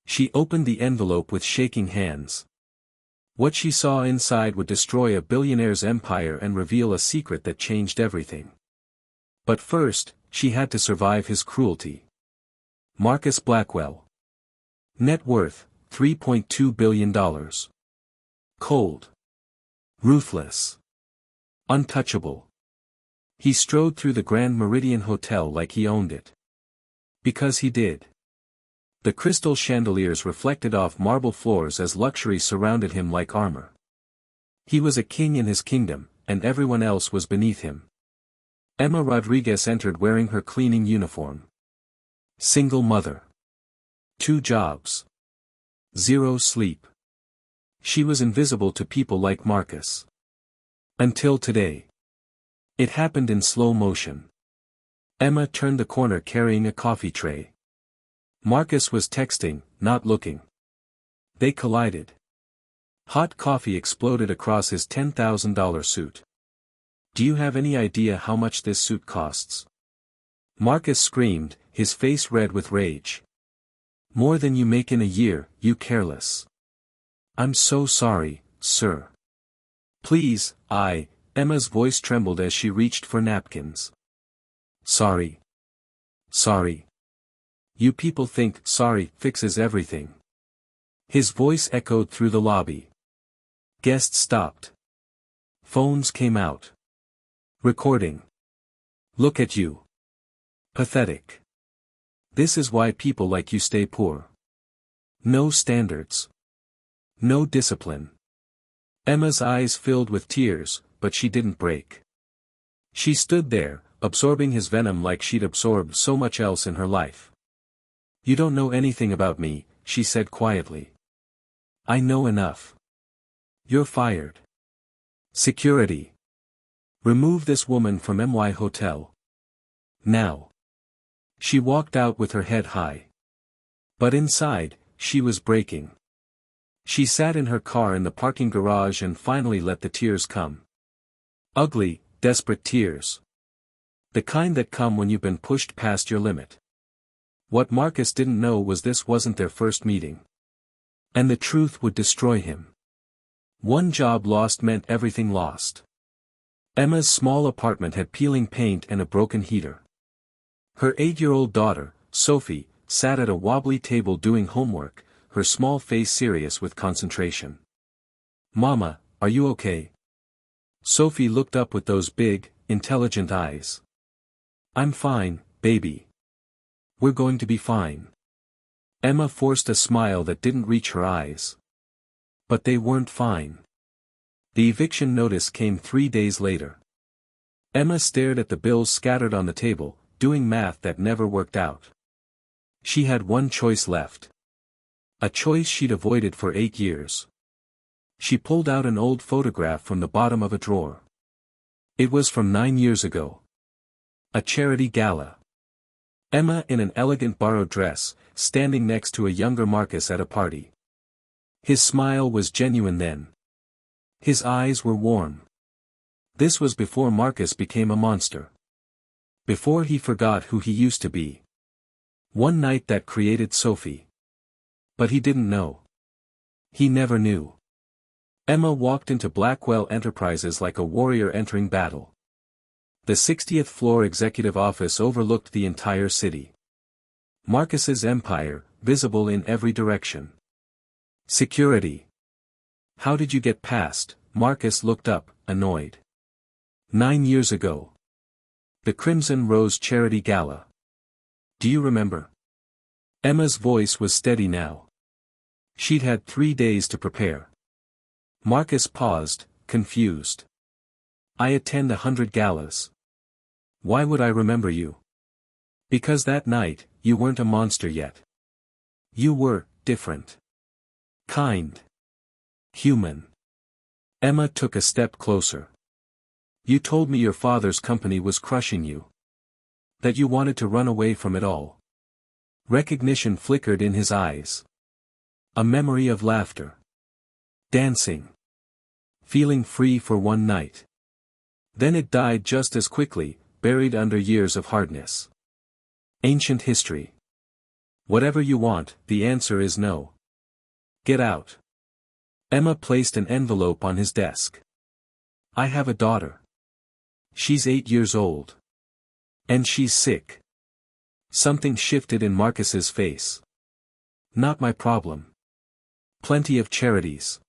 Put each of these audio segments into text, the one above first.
She opened the envelope with shaking hands. What she saw inside would destroy a billionaire's empire and reveal a secret that changed everything. But first, she had to survive his cruelty. Marcus Blackwell. Net worth, $3.2 billion. Cold. Ruthless. Untouchable. He strode through the Grand Meridian Hotel like he owned it. Because he did. The crystal chandeliers reflected off marble floors as luxury surrounded him like armor. He was a king in his kingdom, and everyone else was beneath him. Emma Rodriguez entered wearing her cleaning uniform. Single mother. 2 jobs. 0 sleep. She was invisible to people like Marcus. Until today. It happened in slow motion. Emma turned the corner carrying a coffee tray. Marcus was texting, not looking. They collided. Hot coffee exploded across his $10,000 suit. Do you have any idea how much this suit costs? Marcus screamed, his face red with rage. More than you make in a year, you careless. I'm so sorry, sir. Please, Emma's voice trembled as she reached for napkins. Sorry. Sorry. You people think sorry fixes everything. His voice echoed through the lobby. Guests stopped. Phones came out. Recording. Look at you. Pathetic. This is why people like you stay poor. No standards. No discipline. Emma's eyes filled with tears, but she didn't break. She stood there, absorbing his venom like she'd absorbed so much else in her life. You don't know anything about me, she said quietly. I know enough. You're fired. Security. Remove this woman from MY Hotel. Now. She walked out with her head high. But inside, she was breaking. She sat in her car in the parking garage and finally let the tears come. Ugly, desperate tears. The kind that come when you've been pushed past your limit. What Marcus didn't know was this wasn't their first meeting. And the truth would destroy him. One job lost meant everything lost. Emma's small apartment had peeling paint and a broken heater. Her 8-year-old daughter, Sophie, sat at a wobbly table doing homework, her small face serious with concentration. Mama, are you okay? Sophie looked up with those big, intelligent eyes. I'm fine, baby. We're going to be fine. Emma forced a smile that didn't reach her eyes. But they weren't fine. The eviction notice came 3 days later. Emma stared at the bills scattered on the table, doing math that never worked out. She had one choice left. A choice she'd avoided for 8 years. She pulled out an old photograph from the bottom of a drawer. It was from 9 years ago. A charity gala. Emma in an elegant borrowed dress, standing next to a younger Marcus at a party. His smile was genuine then. His eyes were warm. This was before Marcus became a monster. Before he forgot who he used to be. One night that created Sophie. But he didn't know. He never knew. Emma walked into Blackwell Enterprises like a warrior entering battle. The 60th floor executive office overlooked the entire city. Marcus's empire, visible in every direction. Security. How did you get past? Marcus looked up, annoyed. 9 years ago. The Crimson Rose Charity Gala. Do you remember? Emma's voice was steady now. She'd had 3 days to prepare. Marcus paused, confused. I attend 100 galas. Why would I remember you? Because that night, you weren't a monster yet. You were different. Kind. Human. Emma took a step closer. You told me your father's company was crushing you. That you wanted to run away from it all. Recognition flickered in his eyes. A memory of laughter. Dancing. Feeling free for one night. Then it died just as quickly, buried under years of hardness. Ancient history. Whatever you want, the answer is no. Get out. Emma placed an envelope on his desk. I have a daughter. She's 8 years old. And she's sick. Something shifted in Marcus's face. Not my problem. Plenty of charities.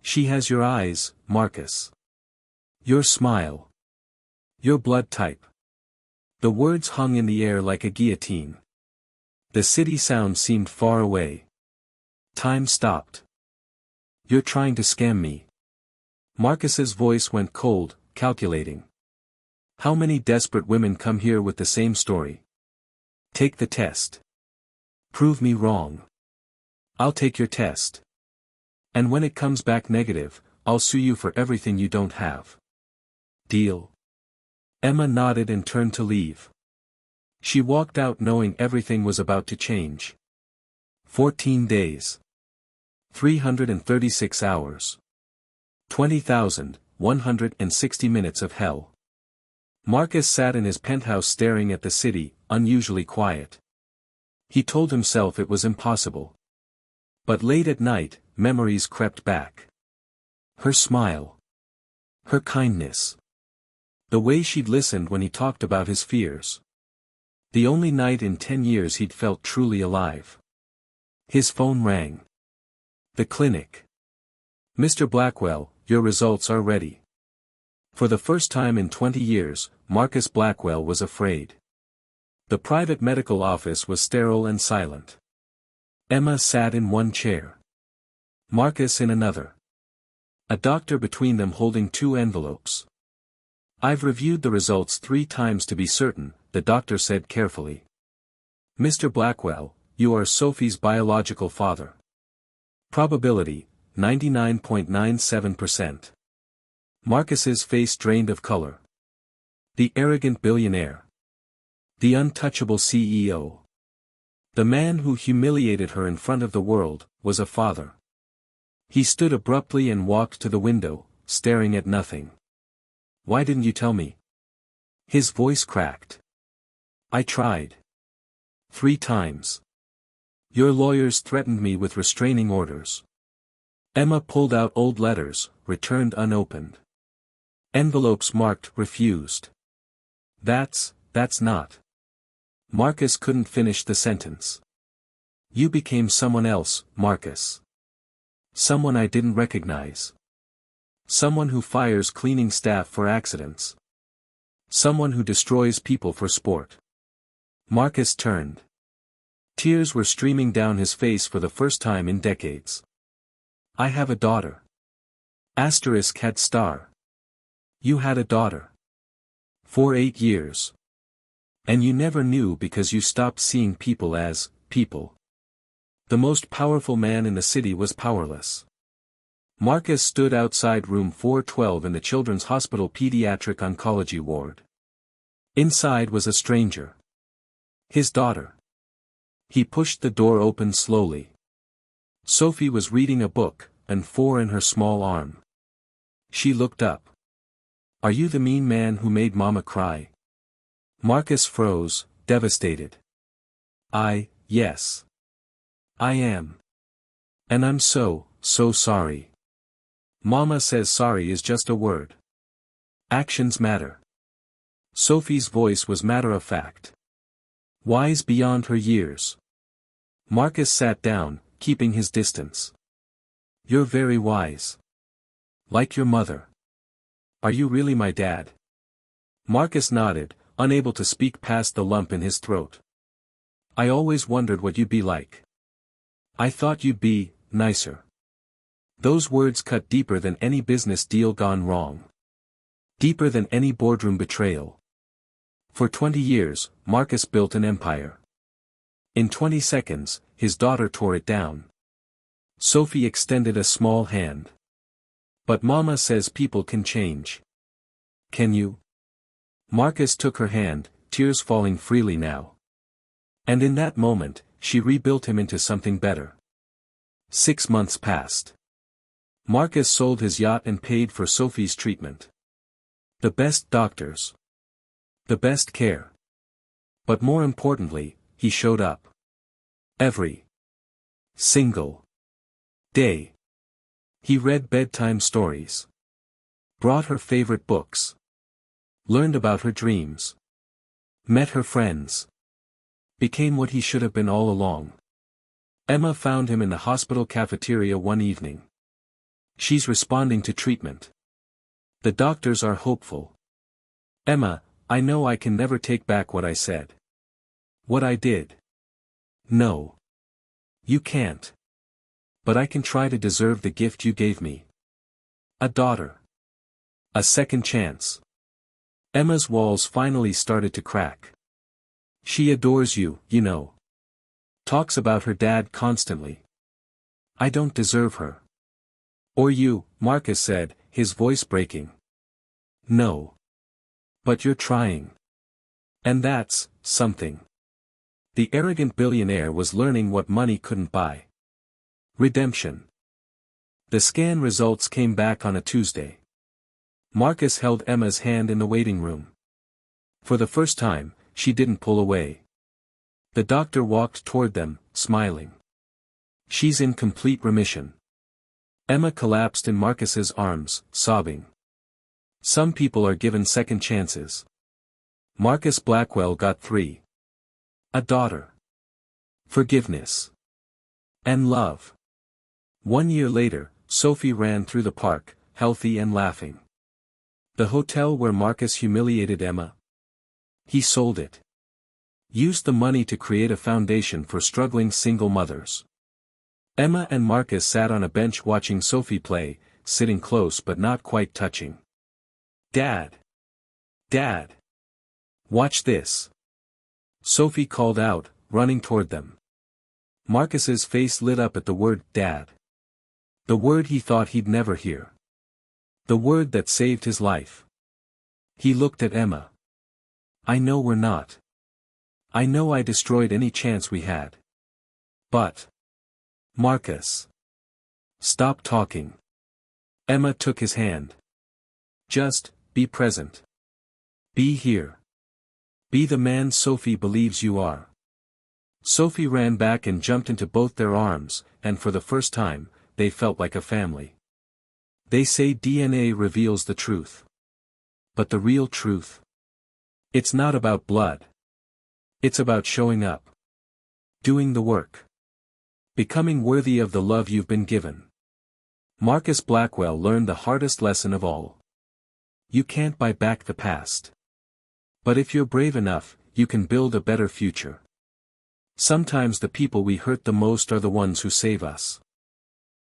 She has your eyes, Marcus. Your smile. Your blood type. The words hung in the air like a guillotine. The city sound seemed far away. Time stopped. You're trying to scam me. Marcus's voice went cold, calculating. How many desperate women come here with the same story? Take the test. Prove me wrong. I'll take your test. And when it comes back negative, I'll sue you for everything you don't have. Deal? Emma nodded and turned to leave. She walked out knowing everything was about to change. 14 days. 336 hours. 20,160 minutes of hell. Marcus sat in his penthouse staring at the city, unusually quiet. He told himself it was impossible. But late at night, memories crept back. Her smile. Her kindness. The way she'd listened when he talked about his fears. The only night in 10 years he'd felt truly alive. His phone rang. The clinic. Mr. Blackwell, your results are ready. For the first time in 20 years, Marcus Blackwell was afraid. The private medical office was sterile and silent. Emma sat in one chair. Marcus in another. A doctor between them holding 2 envelopes. I've reviewed the results 3 times to be certain, the doctor said carefully. Mr. Blackwell, you are Sophie's biological father. Probability, 99.97%. Marcus's face drained of color. The arrogant billionaire. The untouchable CEO. The man who humiliated her in front of the world, was a father. He stood abruptly and walked to the window, staring at nothing. Why didn't you tell me? His voice cracked. I tried. 3 times. Your lawyers threatened me with restraining orders. Emma pulled out old letters, returned unopened. Envelopes marked refused. That's not. Marcus couldn't finish the sentence. You became someone else, Marcus. Someone I didn't recognize. Someone who fires cleaning staff for accidents. Someone who destroys people for sport. Marcus turned. Tears were streaming down his face for the first time in decades. I have a daughter. Asterisk had star. You had a daughter. For 8 years. And you never knew because you stopped seeing people as people. The most powerful man in the city was powerless. Marcus stood outside room 412 in the Children's Hospital Pediatric Oncology Ward. Inside was a stranger. His daughter. He pushed the door open slowly. Sophie was reading a book, and 4 in her small arm. She looked up. Are you the mean man who made Mama cry? Marcus froze, devastated. Yes. I am. And I'm so sorry. Mama says sorry is just a word. Actions matter. Sophie's voice was matter-of-fact. Wise beyond her years. Marcus sat down, keeping his distance. You're very wise. Like your mother. Are you really my dad? Marcus nodded, unable to speak past the lump in his throat. I always wondered what you'd be like. I thought you'd be nicer. Those words cut deeper than any business deal gone wrong. Deeper than any boardroom betrayal. For 20 years, Marcus built an empire. In 20 seconds, his daughter tore it down. Sophie extended a small hand. But Mama says people can change. Can you? Marcus took her hand, tears falling freely now. And in that moment, she rebuilt him into something better. 6 months passed. Marcus sold his yacht and paid for Sophie's treatment. The best doctors. The best care. But more importantly, he showed up. Every single day. He read bedtime stories. Brought her favorite books. Learned about her dreams. Met her friends. Became what he should have been all along. Emma found him in the hospital cafeteria one evening. She's responding to treatment. The doctors are hopeful. Emma, I know I can never take back what I said. What I did. No. You can't. But I can try to deserve the gift you gave me. A daughter. A second chance. Emma's walls finally started to crack. She adores you, you know. Talks about her dad constantly. I don't deserve her. Or you, Marcus said, his voice breaking. No. But you're trying. And that's something. The arrogant billionaire was learning what money couldn't buy. Redemption. The scan results came back on a Tuesday. Marcus held Emma's hand in the waiting room. For the first time, she didn't pull away. The doctor walked toward them, smiling. She's in complete remission. Emma collapsed in Marcus's arms, sobbing. Some people are given second chances. Marcus Blackwell got 3. A daughter. Forgiveness. And love. 1 year later, Sophie ran through the park, healthy and laughing. The hotel where Marcus humiliated Emma. He sold it. Used the money to create a foundation for struggling single mothers. Emma and Marcus sat on a bench watching Sophie play, sitting close but not quite touching. Dad! Dad! Watch this! Sophie called out, running toward them. Marcus's face lit up at the word Dad. The word he thought he'd never hear. The word that saved his life. He looked at Emma. I know we're not. I know I destroyed any chance we had. But. Marcus. Stop talking. Emma took his hand. Just, be present. Be here. Be the man Sophie believes you are. Sophie ran back and jumped into both their arms, and for the first time, they felt like a family. They say DNA reveals the truth. But the real truth? It's not about blood. It's about showing up. Doing the work. Becoming worthy of the love you've been given. Marcus Blackwell learned the hardest lesson of all. You can't buy back the past. But if you're brave enough, you can build a better future. Sometimes the people we hurt the most are the ones who save us.